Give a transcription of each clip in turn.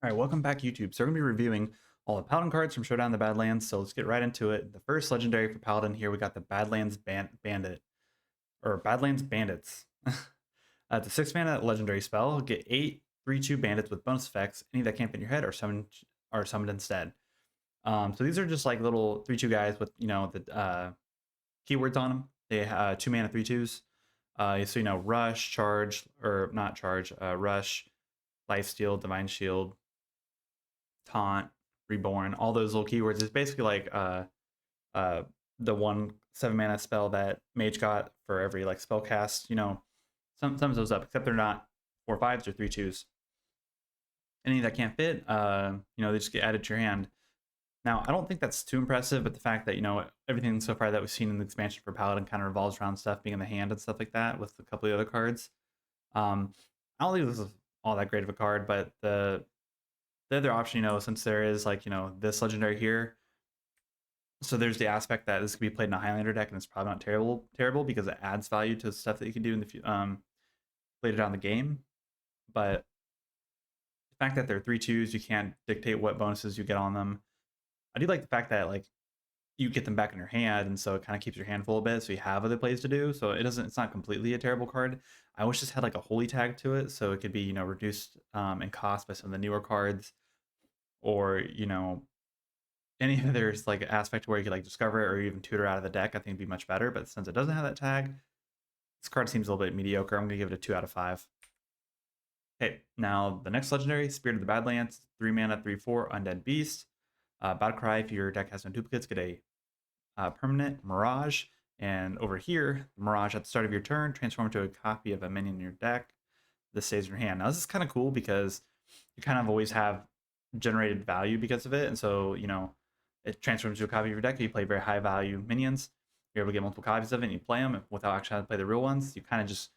All right, welcome back, YouTube. So we're going to be reviewing all the Paladin cards from Showdown the Badlands. So let's get right into it. The first legendary for Paladin here, we got the Badlands Bandit, or Badlands Bandits. It's a 6 mana legendary spell. Get 8 3/2 bandits with bonus effects. Any that can't fit in your head are summoned instead. So these are just like little 3/2 guys with the keywords on them. They have 2 mana 3/2s. So rush, charge, or not charge, rush, lifesteal, divine shield, taunt, reborn, all those little keywords is basically like uh the 1 7 mana spell that mage got for every like spell cast. Sums those up, except they're not 4/5s or 3/2s. Any that can't fit, they just get added to your hand. Now, I don't think that's too impressive, but the fact that, everything so far that we've seen in the expansion for Paladin kind of revolves around stuff being in the hand and stuff like that with a couple of the other cards. I don't think this is all that great of a card, but the other option, since there is like, this legendary here, so there's the aspect that this could be played in a Highlander deck, and it's probably not terrible because it adds value to stuff that you can do in the later down the game. But the fact that they're 3/2s, you can't dictate what bonuses you get on them. I do like the fact that like you get them back in your hand, and so it kind of keeps your hand full a bit, so you have other plays to do. So it's not completely a terrible card. I wish this had like a holy tag to it, so it could be reduced in cost by some of the newer cards, or any other like aspect where you could like discover it or even tutor out of the deck. I think it'd be much better. But since it doesn't have that tag, this card seems a little bit mediocre. I'm gonna give it a 2 out of 5. Okay, now the next legendary, Spirit of the Badlands, 3 mana, 3/4 undead beast. Battle cry: if your deck has no duplicates, get a permanent Mirage. And over here, Mirage at the start of your turn, transform into a copy of a minion in your deck. This stays in your hand. Now this is kind of cool because you kind of always have generated value because of it, and so it transforms to a copy of your deck. You play very high value minions. You're able to get multiple copies of it, and you play them without actually having to play the real ones. You kind of just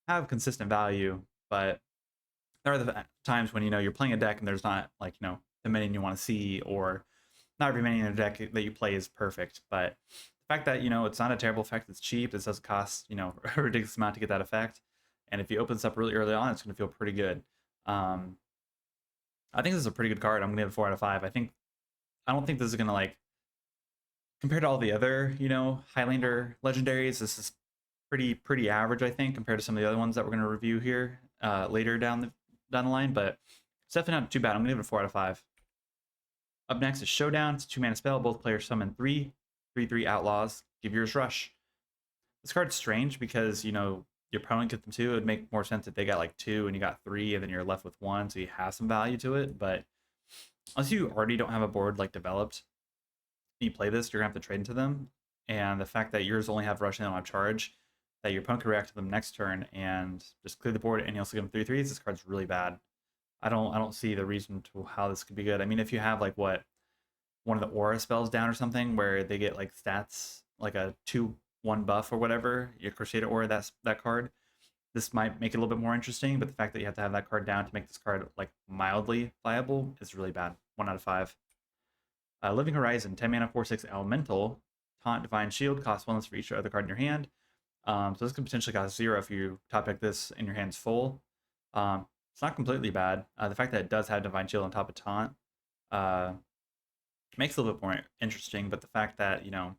have consistent value, but there are the times when you're playing a deck and there's not like the minion you want to see, or not every minion in a deck that you play is perfect. But the fact that it's not a terrible effect, it's cheap, it doesn't cost a ridiculous amount to get that effect, and if you open this up really early on, it's going to feel pretty good. I think this is a pretty good card. I'm gonna give it 4 out of 5. I don't think this is gonna like, compared to all the other Highlander legendaries, this is pretty average, I think, compared to some of the other ones that we're gonna review here later down the line. But it's definitely not too bad. I'm gonna give it a 4 out of 5. Up next is Showdown. It's a 2 mana spell. Both players summon 3/3 outlaws. Give yours rush. This card's strange because your opponent gets them 2. It would make more sense if they got like 2 and you got 3, and then you're left with 1, so you have some value to it. But unless you already don't have a board like developed, you play this, you're gonna have to trade into them. And the fact that yours only have rush and don't have charge, that your opponent can react to them next turn and just clear the board, and you also give them 3/3s. This card's really bad. I don't see the reason to how this could be good. I mean, if you have like one of the aura spells down or something where they get like stats like a 2/1 buff or whatever, your Crusader aura, that card, this might make it a little bit more interesting. But the fact that you have to have that card down to make this card like mildly viable is really bad. 1 out of 5. Living Horizon, 10 mana, 4/6 elemental, taunt, divine shield, cost 1 less for each other card in your hand. So this could potentially cost 0 if you top deck this and your hand's full. It's not completely bad. The fact that it does have divine shield on top of taunt makes it a little bit more interesting. But the fact that it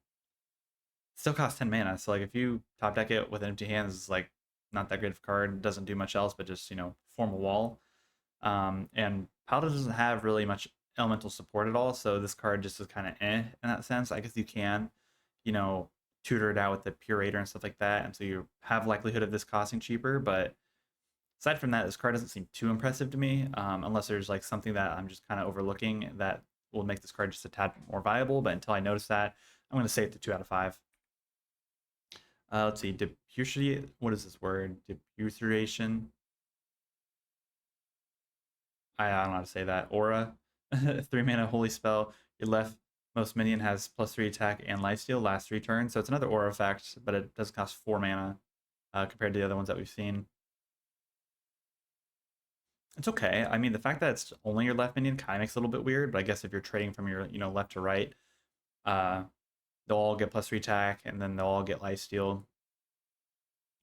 still costs 10 mana, so like if you top deck it with empty hands, it's like not that great of a card. It doesn't do much else but just form a wall. And Paladin doesn't have really much elemental support at all, so this card just is kind of in that sense. I guess you can tutor it out with the Purator and stuff like that, and so you have likelihood of this costing cheaper. But aside from that, this card doesn't seem too impressive to me, unless there's like something that I'm just kind of overlooking that will make this card just a tad more viable. But until I notice that, I'm going to say it to 2 out of 5. Let's see, depuration. What is this word? Depuration. I don't know how to say that. Aura. 3 mana holy spell. Your leftmost minion has +3 attack and lifesteal last 3 turns. So it's another aura effect, but it does cost 4 mana compared to the other ones that we've seen. It's okay. I mean, the fact that it's only your left minion kind of makes it a little bit weird, but I guess if you're trading from your left to right, uh, they'll all get +3 attack, and then they'll all get lifesteal.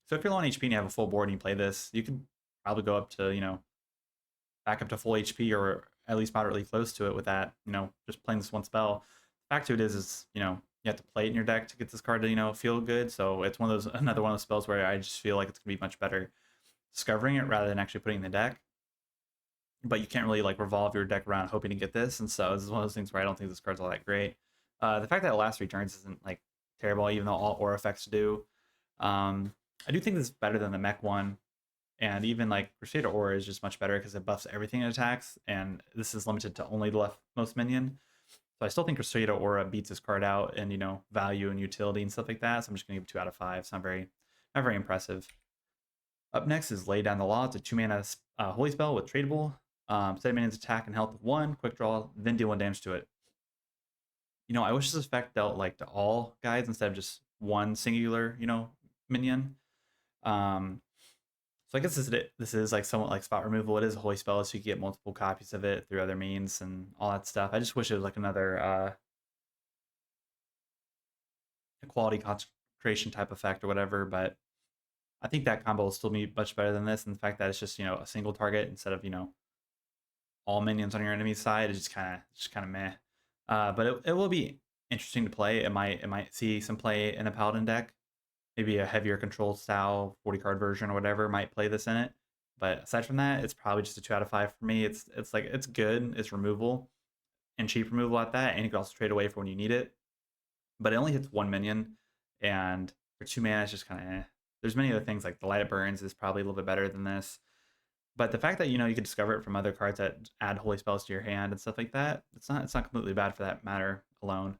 So if you're low on HP and you have a full board and you play this, you can probably go up to back up to full HP or at least moderately close to it with that, just playing this one spell. The fact to it is, you have to play it in your deck to get this card to, feel good. So it's one of those, another one of those spells where I just feel like it's gonna be much better discovering it rather than actually putting it in the deck. But you can't really like revolve your deck around hoping to get this, and so this is one of those things where I don't think this card's all that great. The fact that it lasts 3 turns isn't like terrible, even though all aura effects do. I do think this is better than the mech one, and even like Crusader Aura is just much better because it buffs everything it attacks, and this is limited to only the leftmost minion. So I still think Crusader Aura beats this card out and value and utility and stuff like that. So I'm just gonna give it 2 out of 5. It's not very impressive. Up next is Lay Down the Law. It's a 2-mana holy spell with tradable. Set a minion's attack and health of 1, quick draw, then deal 1 damage to it. I wish this effect dealt like to all guides instead of just one singular, minion. So I guess this is like somewhat like spot removal. It is a holy spell, so you can get multiple copies of it through other means and all that stuff. I just wish it was like another equality concentration type effect or whatever, but I think that combo will still be much better than this. And the fact that it's just, a single target instead of, all minions on your enemy's side is just kind of meh. But it will be interesting to play. It might see some play in a Paladin deck. Maybe a heavier control style 40 card version or whatever might play this in it. But aside from that, it's probably just a 2 out of 5 for me. It's like it's good. It's removal and cheap removal at that, and you can also trade away for when you need it. But it only hits 1 minion, and for 2 mana, it's just kind of eh. There's many other things like the Light It Burns is probably a little bit better than this. But the fact that you can discover it from other cards that add holy spells to your hand and stuff like that, it's not completely bad for that matter alone.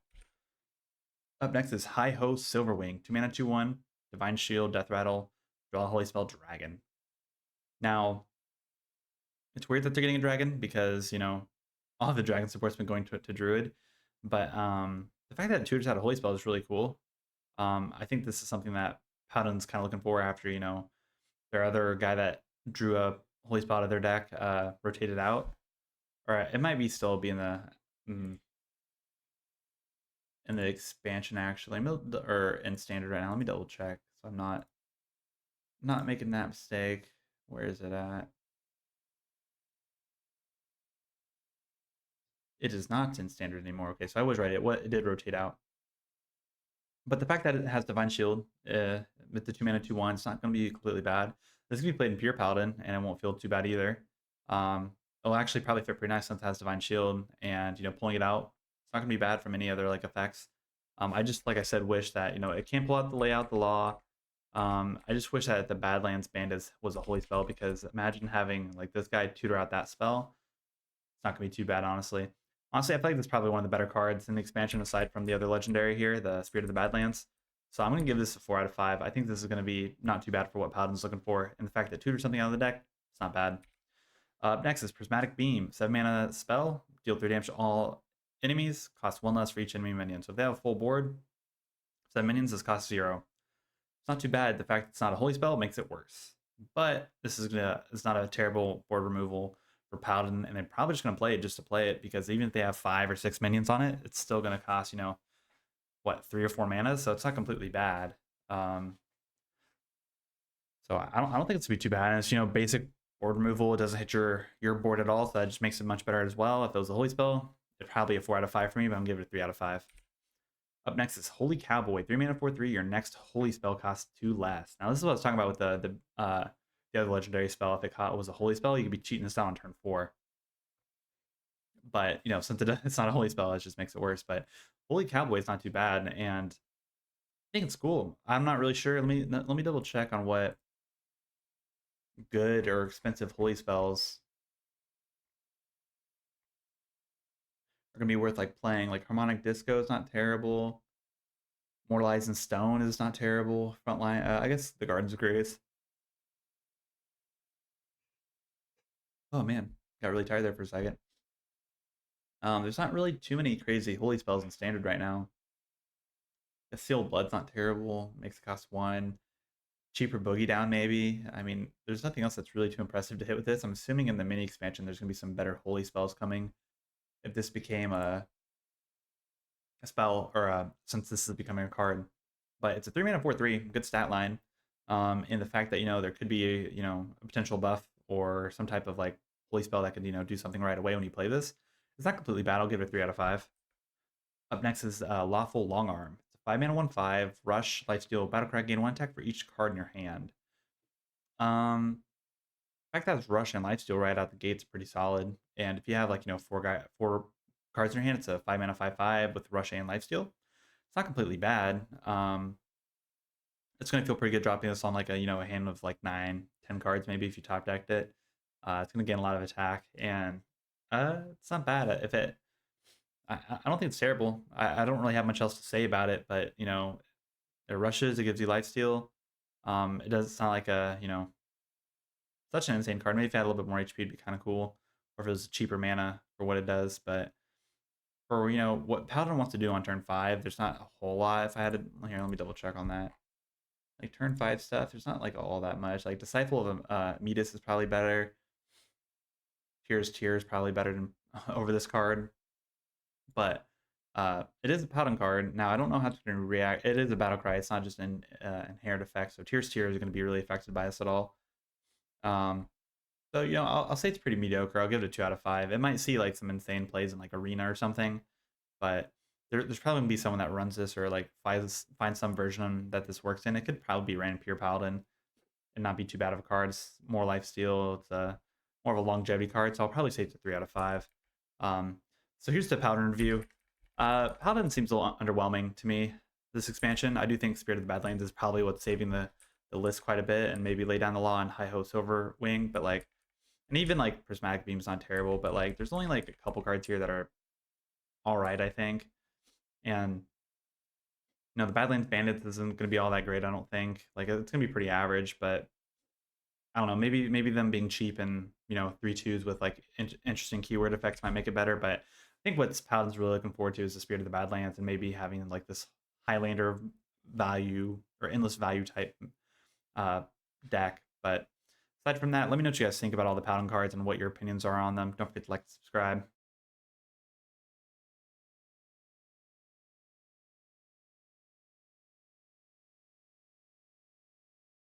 Up next is High Host Silverwing, 2 mana 2/1, Divine Shield, Death Rattle, draw a holy spell Dragon. Now, it's weird that they're getting a dragon because all of the dragon support's been going to Druid, but the fact that it tutors out a holy spell is really cool. I think this is something that Paladin's kind of looking for after their other guy that drew a holy spell out of their deck rotated out, or it might be still be in the expansion actually, or in standard right now. Let me double check so I'm not making that mistake. Where is it at? It is not in standard anymore. Okay, so I was right. It did rotate out. But the fact that it has Divine Shield with the 2 mana 2/1, it's not going to be completely bad. This can be played in pure Paladin, and it won't feel too bad either. It'll actually probably fit pretty nice since it has Divine Shield, and pulling it out, it's not going to be bad from any other like effects. I just, like I said, wish that it can't pull out the Layout the Law. I just wish that the Badlands Bandits was a holy spell, because imagine having like this guy tutor out that spell. It's not going to be too bad, honestly. Honestly, I feel like this is probably one of the better cards in the expansion aside from the other legendary here, the Spirit of the Badlands. So I'm going to give this a 4 out of 5. I think this is going to be not too bad for what Paladin's looking for. And the fact that tutors something out of the deck, it's not bad. Up next is Prismatic Beam. 7 mana spell. Deal 3 damage to all enemies. Costs 1 less for each enemy minion. So if they have a full board, 7 minions, this costs 0. It's not too bad. The fact that it's not a holy spell makes it worse. But it's not a terrible board removal for Paladin, and they're probably just going to play it just to play it, because even if they have 5 or 6 minions on it, it's still going to cost, 3 or 4 mana, so it's not completely bad. So I don't think it's going to be too bad. And it's, basic board removal. It doesn't hit your board at all, so that just makes it much better as well. If it was a holy spell, it's probably a 4 out of 5 for me, but I'm giving it a 3 out of 5. Up next is Holy Cowboy. 3 mana 4/3. Your next holy spell costs 2 less. Now this is what I was talking about with the other legendary spell. If it was a holy spell, you could be cheating this down on turn 4. But since it's not a holy spell, it just makes it worse. But Holy Cowboy is not too bad, and I think it's cool. I'm not really sure. Let me double check on what good or expensive holy spells are gonna be worth like playing. Like Harmonic Disco is not terrible. Mortalizing Stone is not terrible. Frontline, I guess the Gardens of Grace. Oh man, got really tired there for a second. There's not really too many crazy holy spells in standard right now. The Sealed Blood's not terrible. Makes it cost 1. Cheaper Boogie Down, maybe. I mean, there's nothing else that's really too impressive to hit with this. I'm assuming in the mini expansion there's going to be some better holy spells coming. If this became a spell, or since this is becoming a card. But it's a 3 mana 4/3, good stat line. And the fact that, there could be a potential buff or some type of like holy spell that could, do something right away when you play this. It's not completely bad. I'll give it a 3 out of 5. Up next is Lawful Longarm. It's a 5 mana 1/5 rush lifesteal battlecry, gain 1 attack for each card in your hand. The fact that it's rush and lifesteal right out the gate's pretty solid. And if you have like 4 cards in your hand, it's a 5 mana 5/5 with rush and lifesteal. It's not completely bad. It's going to feel pretty good dropping this on like a hand of like 9, 10 cards maybe if you top decked it. It's going to gain a lot of attack, and it's not bad. I don't think it's terrible. I don't really have much else to say about it, but it rushes, it gives you lifesteal. It doesn't sound like such an insane card. Maybe if it had a little bit more HP, it'd be kind of cool, or if it was cheaper mana for what it does. But for what Paladin wants to do on turn 5, there's not a whole lot. If I had to, here, let me double check on that. Like turn 5 stuff, there's not like all that much. Like Disciple of Metis is probably better. Tears is probably better than over this card. But it is a Paladin card. Now, I don't know how it's going to react. It is a battle cry. It's not just an inherent effect. So Tears is going to be really affected by this at all. So, I'll say it's pretty mediocre. I'll give it a 2 out of 5. It might see like some insane plays in like Arena or something. But there's probably going to be someone that runs this or like finds some version that this works in. It could probably be random pure Paladin and not be too bad of a card. It's more lifesteal. It's more of a longevity card. So I'll probably say it's a 3 out of 5. So here's the Paladin review. Paladin seems a little underwhelming to me, this expansion. I do think Spirit of the Badlands is probably what's saving the list quite a bit, and maybe Lay Down the Law and Hi-Ho Silver Wing, but like, and even like Prismatic Beam's not terrible, but like there's only like a couple cards here that are alright, I think. And the Badlands Bandits isn't going to be all that great, I don't think. Like, it's going to be pretty average, but I don't know, maybe them being cheap and 3/2s with like interesting keyword effects might make it better. But I think what Paladin's really looking forward to is the Spirit of the Badlands, and maybe having like this Highlander value or endless value type deck. But aside from that, let me know what you guys think about all the Paladin cards and what your opinions are on them. Don't forget to like and subscribe.